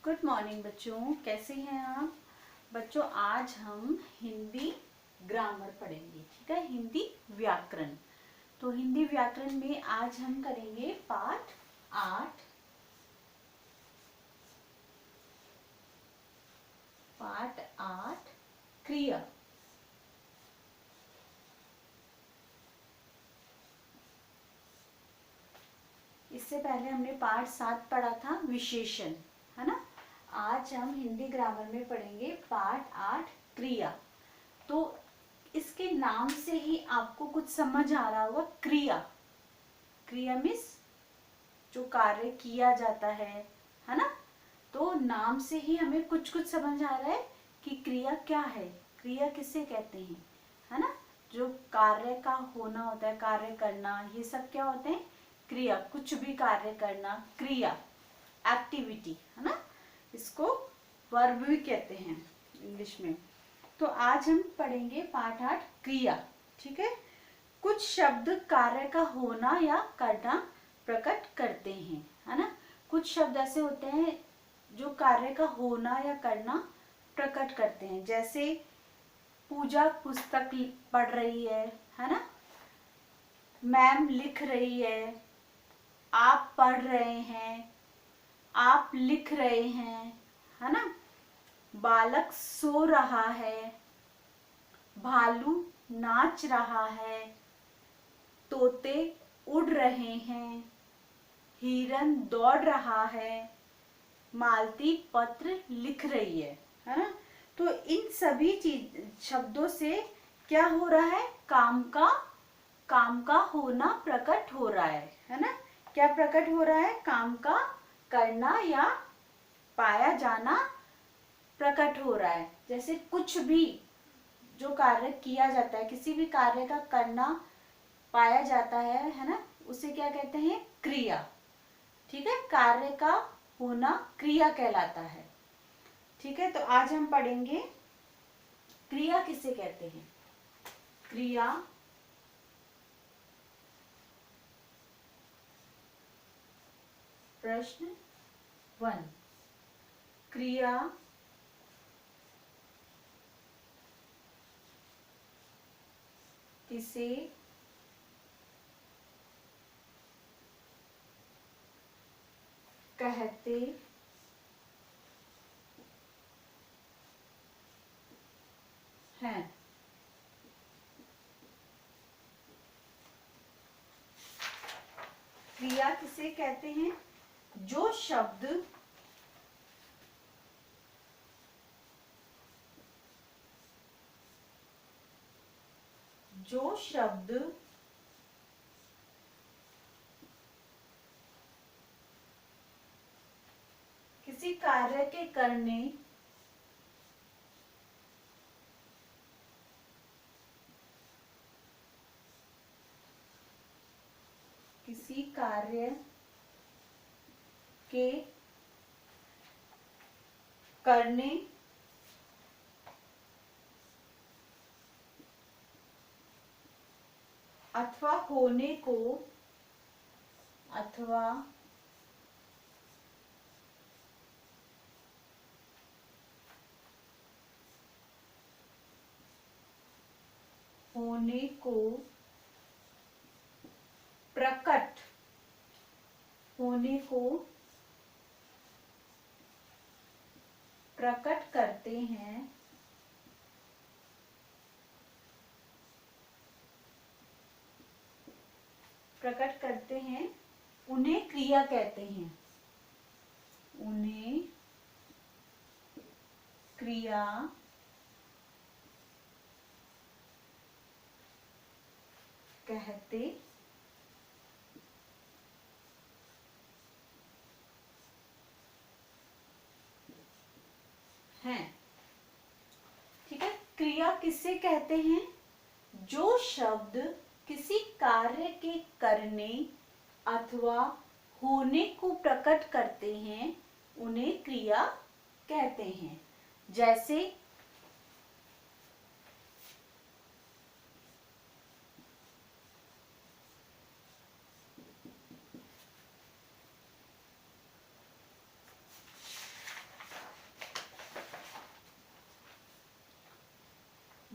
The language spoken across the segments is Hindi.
गुड मॉर्निंग बच्चों, कैसे हैं आप बच्चों। आज हम हिंदी ग्रामर पढ़ेंगे, ठीक है, हिंदी व्याकरण। तो हिंदी व्याकरण में आज हम करेंगे पाठ 8। पाठ 8 क्रिया। इससे पहले हमने पाठ 7 पढ़ा था विशेषण, है ना। आज हम हिंदी ग्रामर में पढ़ेंगे पाठ 8 क्रिया। तो इसके नाम से ही आपको कुछ समझ आ रहा होगा। क्रिया, क्रिया मीन्स जो कार्य किया जाता है ना। तो नाम से ही हमें कुछ कुछ समझ आ रहा है कि क्रिया क्या है, क्रिया किसे कहते हैं, है ना। जो कार्य का होना होता है, कार्य करना, ये सब क्या होते हैं, क्रिया। कुछ भी कार्य करना, क्रिया, एक्टिविटी, है ना। इसको वर्ब भी कहते हैं इंग्लिश में। तो आज हम पढ़ेंगे पाठ 8 क्रिया, ठीक है। कुछ शब्द कार्य का होना या करना प्रकट करते हैं, है ना। कुछ शब्द ऐसे होते हैं जो कार्य का होना या करना प्रकट करते हैं। जैसे पूजा पुस्तक पढ़ रही है ना। मैम लिख रही है, आप पढ़ रहे हैं, आप लिख रहे हैं, है ना। बालक सो रहा है, भालू नाच रहा है, तोते उड़ रहे हैं, हिरन दौड़ रहा है, मालती पत्र लिख रही है ना। तो इन सभी चीज शब्दों से क्या हो रहा है, काम का होना प्रकट हो रहा है ना। क्या प्रकट हो रहा है, काम का करना या पाया जाना प्रकट हो रहा है। जैसे कुछ भी जो कार्य किया जाता है, किसी भी कार्य का करना पाया जाता है ना, उसे क्या कहते हैं, क्रिया, ठीक है। कार्य का होना क्रिया कहलाता है, ठीक है। तो आज हम पढ़ेंगे क्रिया किसे कहते हैं। क्रिया प्रश्न 1, क्रिया किसे कहते हैं। क्रिया किसे कहते हैं, जो शब्द किसी कार्य के करने किसी कार्य के करने अथवा होने को प्रकट होने को प्रकट करते हैं, उन्हें क्रिया कहते हैं। उन्हें क्रिया कहते हैं, ठीक है। क्रिया किसे कहते हैं, जो शब्द किसी कार्य के करने अथवा होने को प्रकट करते हैं, उन्हें क्रिया कहते हैं। जैसे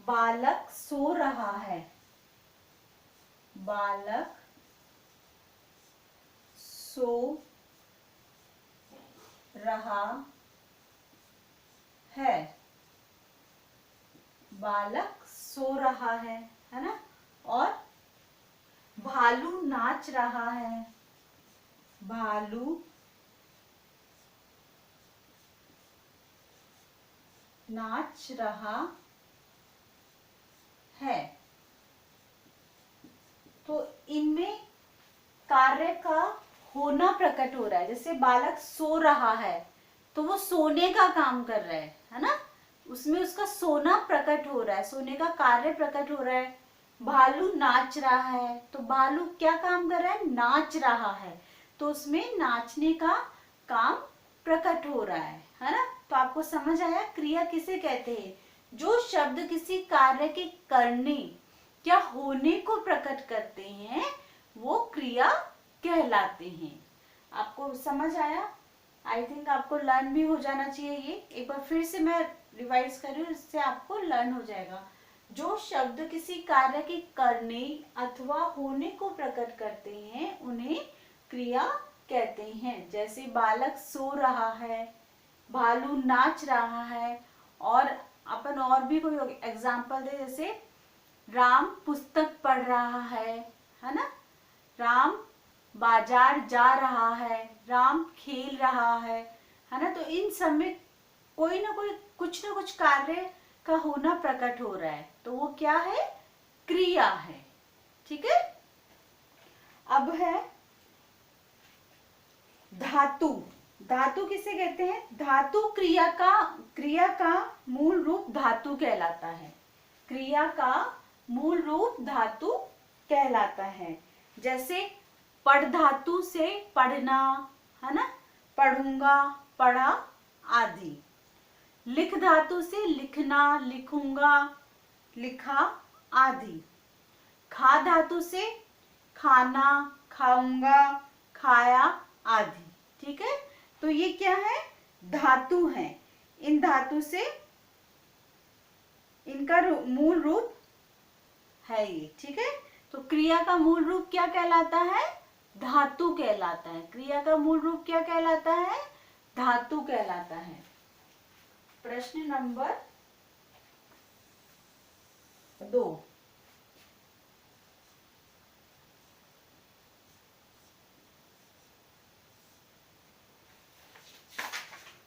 बालक सो रहा है, बालक सो रहा है, बालक सो रहा है ना। और भालू नाच रहा है, भालू नाच रहा है। तो इनमें कार्य का होना प्रकट हो रहा है। जैसे बालक सो रहा है तो वो सोने का काम कर रहा है ना, उसमें उसका सोना प्रकट हो रहा है, सोने का कार्य प्रकट हो रहा है। भालू नाच रहा है तो भालू क्या काम कर रहा है, नाच रहा है, तो उसमें नाचने का काम प्रकट हो रहा है ना। तो आपको समझ आया क्रिया किसे कहते हैं, जो शब्द किसी कार्य के करने या होने को प्रकट करते हैं वो क्रिया कहलाते हैं। आपको समझ आया? आई थिंक आपको लर्न भी हो जाना चाहिए। ये एक बार फिर से मैं रिवाइज कर रही हूँ, इससे आपको लर्न हो जाएगा। जो शब्द किसी कार्य के करने अथवा होने को प्रकट करते हैं उन्हें क्रिया कहते हैं। जैसे बालक सो रहा है, भालू नाच रहा है, और अपन और भी कोई एग्जाम्पल दे, जैसे राम पुस्तक पढ़ रहा है ना, राम बाजार जा रहा है, राम खेल रहा है ना। तो इन सब में कोई ना कोई कुछ ना कुछ कार्य का होना प्रकट हो रहा है, तो वो क्या है, क्रिया है। ठीक है। अब है धातु। धातु किसे कहते हैं, धातु क्रिया का मूल रूप धातु कहलाता है, क्रिया का मूल रूप धातु कहलाता है। जैसे पढ़ धातु से पढ़ना है ना, पढ़ूंगा, पढ़ा आदि। लिख धातु से लिखना, लिखूंगा, लिखा आदि। खा धातु से खाना, खाऊंगा, खाया आदि। ठीक है। तो ये क्या है, धातु है। इन धातु से इनका मूल रूप है ये। ठीक है। तो क्रिया का मूल रूप क्या कहलाता है, धातु कहलाता है। क्रिया का मूल रूप क्या कहलाता है, धातु कहलाता है। प्रश्न नंबर 2,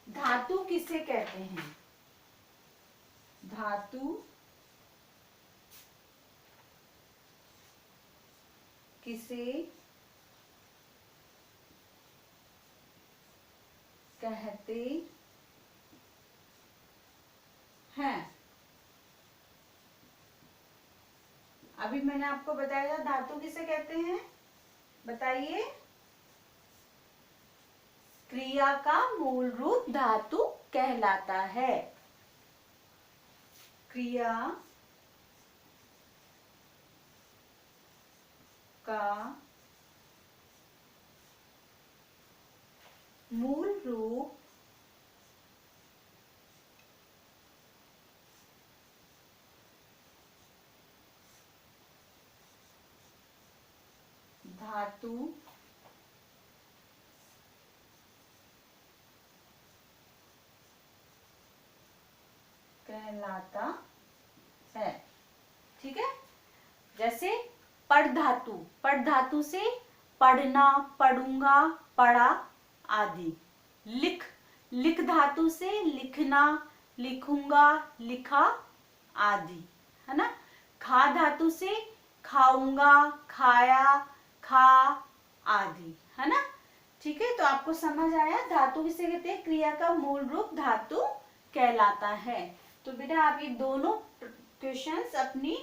धातु किसे कहते हैं, धातु किसे कहते हैं। अभी मैंने आपको बताया था धातु किसे कहते हैं, बताइए। क्रिया का मूल रूप धातु कहलाता है, क्रिया का मूल रूप धातु कहलाता है। ठीक है। जैसे पढ़ धातु, पढ़ धातु से पढ़ना, पढ़ूंगा, पढ़ा आदि। लिख, लिख धातु से लिखना, लिखूंगा, लिखा आदि, है ना। खा धातु से खाऊंगा, खाया, खा आदि, है ना। ठीक है। तो आपको समझ आया धातु किसे कहते हैं, क्रिया का मूल रूप धातु कहलाता है। तो बेटा आप ये दोनों क्वेश्चंस अपनी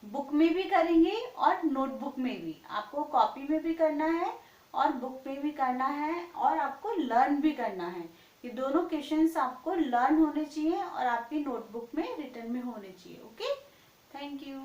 बुक में भी करेंगे और नोटबुक में भी, आपको कॉपी में भी करना है और बुक में भी करना है और आपको लर्न भी करना है। ये दोनों क्वेश्चंस आपको लर्न होने चाहिए और आपकी नोटबुक में रिटन में होने चाहिए। Okay, thank you.